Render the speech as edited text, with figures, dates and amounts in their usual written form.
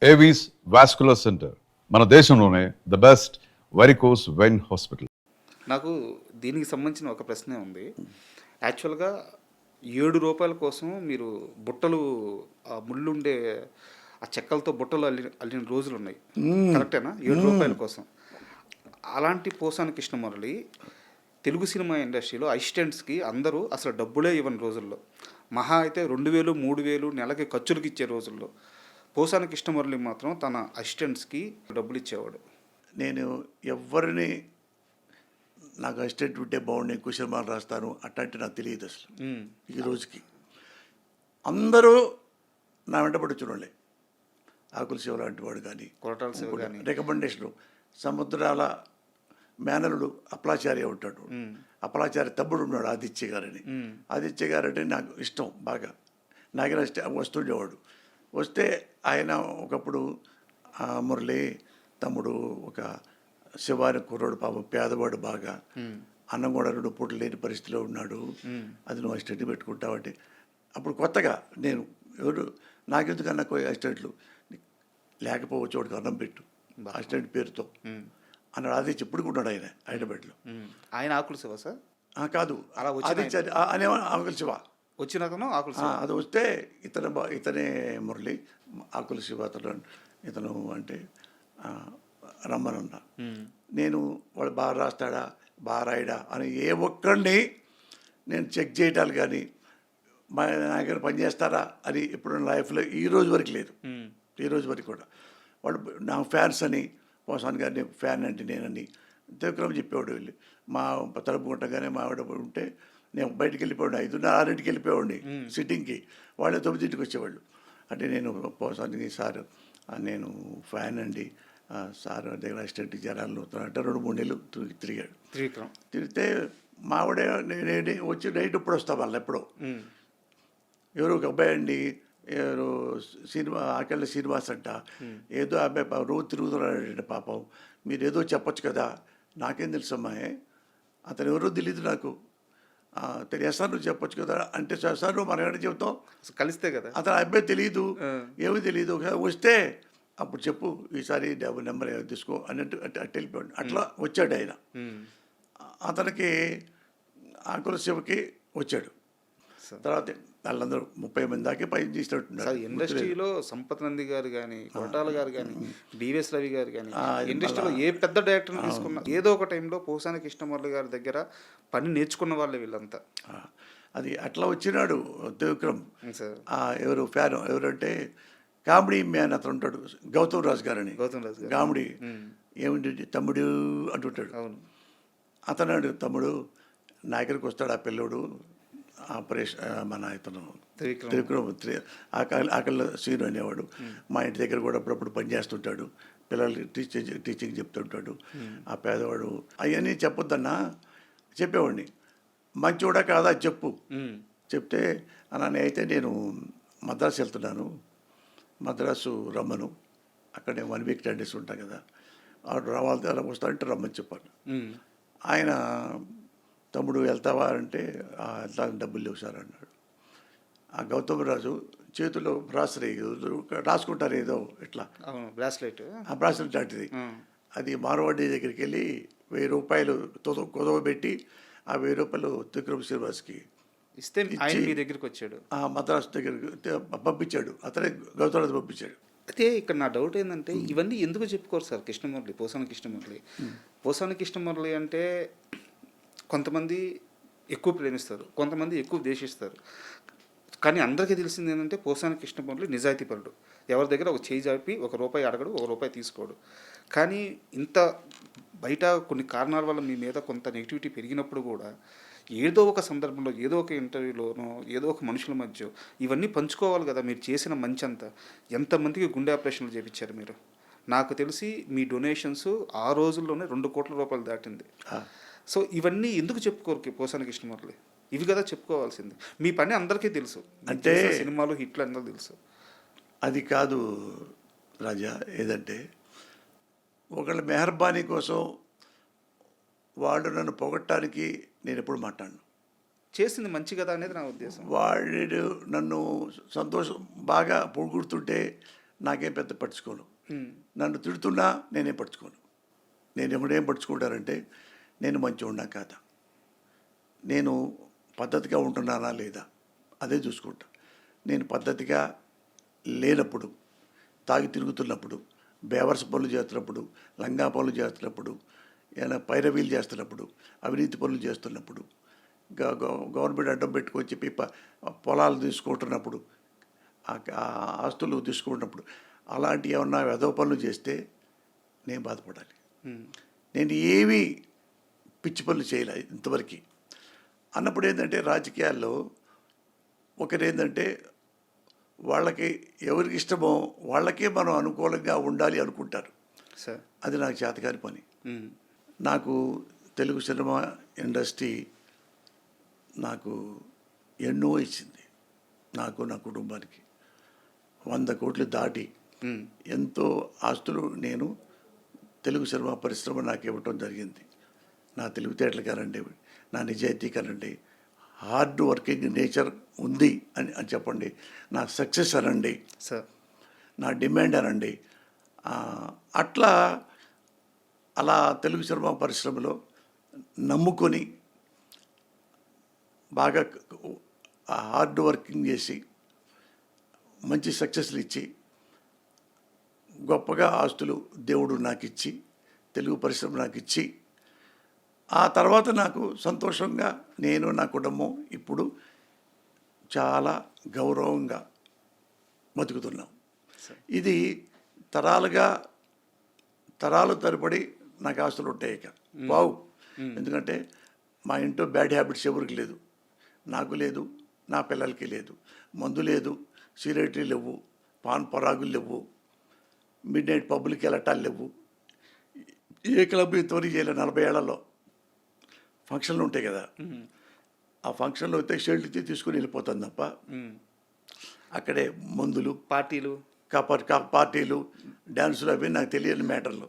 Avis vascular centre మన దేశంలోనే the best varicose vein hospital. నాకు దీనికి సంబంధించిన ఒక ప్రశ్నే ఉంది. యాక్చువల్గా ₹7 కోసం మీరు బుట్టలు ఆ ముళ్ళుండే ఆ చెక్కలతో బుట్టలు అల్లిన రోజులు ఉన్నాయి. కరెక్టేనా? ₹7 కోసం. అలాంటి పోసాని కృష్ణమురళి తెలుగు సినిమా ఇండస్ట్రీలో అసిస్టెంట్స్కి అందరూ అసలు డబ్బులే ఇవ్వని రోజుల్లో, మహా అయితే 2000 3000 నెలకి ఖర్చులకు ఇచ్చే రోజుల్లో పోసాని కృష్ణమురళి మాత్రం తన అసిస్టెంట్స్కి డబ్బులు ఇచ్చేవాడు. నేను ఎవరిని నాకు అసిస్టెంట్ ఉంటే బాగుండే కుశలమాలు రాస్తాను అట్లాంటి నాకు తెలియదు అసలు. ఈ రోజుకి అందరూ నా వెంటబడి చూడండి. ఆకుల శివ లాంటి వాడు కానీ, కొరటాల శివ కానీ, రికమెండేషను సముద్రాల మేనలుడు అప్పలాచార్య ఉంటాడు. అప్పలాచార్య తమ్ముడు ఉన్నాడు ఆదిత్య గారని. ఆదిత్య గారు అంటే నాకు ఇష్టం బాగా. నాగర వస్తుండేవాడు. వస్తే ఆయన ఒకప్పుడు మురళి తమ్ముడు ఒక శివాని కుర్రాడు పాపం పేదవాడు బాగా, అన్నం కూడా 2 పూటలు లేని పరిస్థితిలో ఉన్నాడు, అది నువ్వు అసిస్టెంట్ పెట్టుకుంటావంటే అప్పుడు కొత్తగా నేను ఎవరు నాకెందుకన్నా అసిస్టెంట్లు లేకపోవచ్చు వాడికి అన్నం పెట్టు అసిస్టెంట్ పేరుతో అన్నాడు. అది చెప్పుడుకున్నాడు ఆయన హైదరాబాద్లో. ఆయన ఆకుల శివ సార్ కాదు, అలా అనే ఆకుల శివ వచ్చినాకను ఆకుల శివ అది వస్తే ఇతనే మురళి ఆకుల శివ ఇతను అంటే రమ్మనన్నా. నేను వాడు బాగా రాస్తాడా బాగా రాయడా అని ఏ ఒక్కడిని నేను చెక్ చేయటాలు కానీ మా నా దగ్గర పనిచేస్తారా అని ఇప్పుడు లైఫ్లో ఈ రోజు వరకు లేదు. ఈ రోజు వరకు కూడా వాళ్ళు నా ఫ్యాన్స్ అని పోసాన్ గారిని ఫ్యాన్ అంటే నేనని త్రివిక్రమ్ చెప్పేవాడు. వెళ్ళి మా తలుపుకుంటగానే మా ఆవిడ ఉంటే నేను బయటికి వెళ్ళిపోయాడు 5:30 వెళ్ళిపోయాడిని సిట్టింగ్కి. వాళ్ళే 9 వచ్చేవాళ్ళు. అంటే నేను పోసానికి సార్ నేను ఫ్యాన్ అండి సార్ దగ్గర అసిస్టెంట్ జనాలు అంటే 2-3 నెలలు తిరిగాడు. తిరిగితే మావిడే నేను వచ్చి నైట్ ఇప్పుడు వస్తా వాళ్ళు ఎప్పుడో ఎవరు ఒక అబ్బాయి అండి ఎవరు సినిమా ఆకెళ్ళ శ్రీనివాస్ అంట ఏదో అబ్బాయి రోజు తిరుగుతున్నాడండి పాపం, మీరు ఏదో చెప్పొచ్చు కదా. నాకేం తెలుసమ్మా అతను ఎవరో తెలియదు నాకు, తెలియస్తా నువ్వు చెప్పొచ్చు కదా అంటే సార్ నువ్వు మనం ఏమైనా చెప్తాం కలిస్తే కదా. అతను అబ్బాయి తెలియదు ఏమీ తెలియదు, ఒకసారి వస్తే అప్పుడు చెప్పు ఈసారి నెంబర్ తీసుకో అన్నట్టు అట్టు వెళ్ళిపోయాడు. అట్లా వచ్చాడు ఆయన. అతనికి ఆకుల శివకి వచ్చాడు. తర్వాత వాళ్ళందరూ 30 మంది దాకా పని చేసినట్టున్నారు. ఇండస్ట్రీలో సంపత్ నంది గారు కానీ, కొరటాల గారు కానీ, బివిఎస్ రవి గారు కానీ, ఇండస్ట్రీలో ఏ పెద్ద డైరెక్టర్ని తీసుకున్నా ఏదో ఒక టైంలో పోసాని కృష్ణమురళి గారి దగ్గర పని నేర్చుకున్న వాళ్ళే వీళ్ళంతా. అది అట్లా వచ్చినాడు త్రివిక్రమ్. ఎవరు ఫ్యాన్ ఎవరంటే కామెడీ మ్యాన్ అతను ఉంటాడు గౌతమ్ రాజు గారని. కామెడీ ఏమిటి తమ్ముడు అంటుంటాడు. అతను తమ్ముడు నా దగ్గరికి వస్తాడు ఆ పిల్లోడు ఆపరేషన్ మన ఇతను త్రివిక్రమ్ ఆకళ్ళ సీను అనేవాడు. మా ఇంటి దగ్గర కూడా అప్పుడప్పుడు పనిచేస్తుంటాడు, పిల్లలు టీచింగ్ చెప్తుంటాడు. ఆ పేదవాడు అవన్నీ చెప్పొద్దన్నా చెప్పేవాడిని. మంచోడా కాదా చెప్పు చెప్తే అలా అయితే నేను మద్రాసు వెళ్తున్నాను, మద్రాసు రమ్మను, అక్కడే 1 వీక్ 10 days ఉంటాను కదా, ఆడు రావాలి వస్తానంటే రమ్మని చెప్పాను. ఆయన తమ్ముడు వెళ్తావా అంటే వెళ్తా డబ్బులు లేవు సార్ అన్నాడు. ఆ గౌతమ్ రాజు చేతిలో బ్రాస్లెట్ రాసుకుంటారు ఏదో ఇట్లా బ్రాస్లెట్, ఆ బ్రాస్లెట్ లాంటిది. అది మార్వాడి దగ్గరికి వెళ్ళి ₹1000 కొదవ పెట్టి ఆ ₹1000 త్రివిక్రమ్ శ్రీనివాస్కి ఇస్తే మీ దగ్గరికి వచ్చాడు. మద్రాసు దగ్గరికి పంపించాడు. అతనే గౌతమ్ రాజు పంపించాడు. అయితే ఇక్కడ నా డౌట్ ఏంటంటే ఇవన్నీ ఎందుకు చెప్పుకోరు సార్ కృష్ణమురళి, పోసాని కృష్ణమురళి. పోసాని కృష్ణమురళి అంటే కొంతమంది ఎక్కువ ప్రేమిస్తారు, కొంతమంది ఎక్కువ ద్వేషిస్తారు. కానీ అందరికీ తెలిసింది ఏంటంటే పోసాని కృష్ణమురళి నిజాయితీపరుడు. ఎవరి దగ్గర ఒక చేయి జాపి ₹1 అడగడు, ₹1 తీసుకోడు. కానీ ఇంత బయట కొన్ని కారణాల వల్ల మీ మీద కొంత నెగిటివిటీ పెరిగినప్పుడు కూడా ఏదో ఒక సందర్భంలో ఏదో ఒక ఇంటర్వ్యూలోనో ఏదో ఒక మనుషుల మధ్య ఇవన్నీ పంచుకోవాలి కదా. మీరు చేసిన మంచి అంతా ఎంతమందికి గుండె ఆపరేషన్లు చేయించారు మీరు. నాకు తెలిసి మీ డొనేషన్స్ ఆ రోజుల్లోనే ₹2 కోట్ల దాటింది. సో ఇవన్నీ ఎందుకు చెప్పుకోరు పోసాని కృష్ణమురళి? ఇవి కదా చెప్పుకోవాల్సింది. మీ పని అందరికీ తెలుసు, అంటే సినిమాలు హిట్లు అందరూ తెలుసు. అది కాదు రాజా, ఏదంటే ఒకళ్ళ మెహర్బానీ కోసం వాళ్ళు నన్ను పొగట్టడానికి నేను ఎప్పుడు మాట్లాడను. చేసింది మంచి కదా అనేది నా ఉద్దేశం. వాడు నన్ను సంతోషం బాగా పొగుడుతుంటే నాకేం పెద్ద పట్టించుకోను. ఉమ్, నన్ను తిడుతున్నా నేనేం పట్టించుకోను. నేను ఎప్పుడేం పట్టించుకుంటానంటే నేను మంచిగా కాదా, నేను పద్ధతిగా ఉంటున్నానా లేదా, అదే చూసుకుంటా. నేను పద్ధతిగా లేనప్పుడు, తాగి తిరుగుతున్నప్పుడు, బేవర్స్ పనులు చేస్తున్నప్పుడు, లంగా పనులు చేస్తున్నప్పుడు, ఏమైనా పైరవీలు చేస్తున్నప్పుడు, అవినీతి పనులు చేస్తున్నప్పుడు, గవర్నమెంట్ అడ్డం పెట్టుకొని చెప్పి పొలాలు తీసుకుంటున్నప్పుడు, ఆ ఆస్తులు తీసుకుంటున్నప్పుడు, అలాంటి ఏమన్నా వెధవ పనులు చేస్తే నేను బాధపడాలి. ఉమ్, నేను ఏమీ పిచ్చి పనులు చేయలే ఇంతవరకు. అన్నప్పుడు ఏంటంటే రాజకీయాల్లో ఒకరేంటంటే వాళ్ళకి ఎవరికి ఇష్టమో వాళ్ళకే మనం అనుకూలంగా ఉండాలి అనుకుంటారు. సార్. అది నాకు చేతకాని పని. ఉమ్, నాకు తెలుగు సినిమా ఇండస్ట్రీ నాకు ఎన్నో ఇచ్చింది, నాకు నా కుటుంబానికి 100 కోట్లు దాటి ఉమ్, ఎంతో ఆస్తులు నేను తెలుగు సినిమా పరిశ్రమ నాకు ఇవ్వటం జరిగింది. నా తెలివితేటలు కానండి, నా నిజాయితీ కానండి, హార్డ్ వర్కింగ్ నేచర్ ఉంది అని చెప్పండి, నా సక్సెస్ అనండి, సార్. నా డిమాండ్ అనండి. అట్లా అలా తెలుగు సినిమా పరిశ్రమలో నమ్ముకొని బాగా హార్డ్ వర్కింగ్ చేసి మంచి సక్సెస్లు ఇచ్చి గొప్పగా ఆస్తులు దేవుడు నాకు ఇచ్చి తెలుగు పరిశ్రమ నాకు ఇచ్చి ఆ తర్వాత నాకు సంతోషంగా నేను నా కుటుంబం ఇప్పుడు చాలా గౌరవంగా బతుకుతున్నాం. ఇది తరాలు తరబడి నాకు ఆస్తులు ఉంటాయి. ఇక బావు, ఎందుకంటే మా ఇంట్లో బ్యాడ్ హ్యాబిట్స్ ఎవరికి లేదు, నాకు లేదు, నా పిల్లలకి లేదు. మందు లేదు, సిగరెట్లు లేవు, పాన్ పరాగులు లేవు, మిడ్ నైట్ పబ్లిక్ వెళ్ళటాలు లేవు. ఏ క్లబ్ ఇంతవరకు చేయలేదు 40 ఏళ్లలో. ఫంక్షన్లు ఉంటాయి కదా, ఆ ఫంక్షన్లో అయితే షెల్ట్ తీసుకుని వెళ్ళిపోతాను తప్ప అక్కడే మందులు, పార్టీలు, పార్టీలు, డ్యాన్సులు అవి నాకు తెలియని మ్యాటర్లు.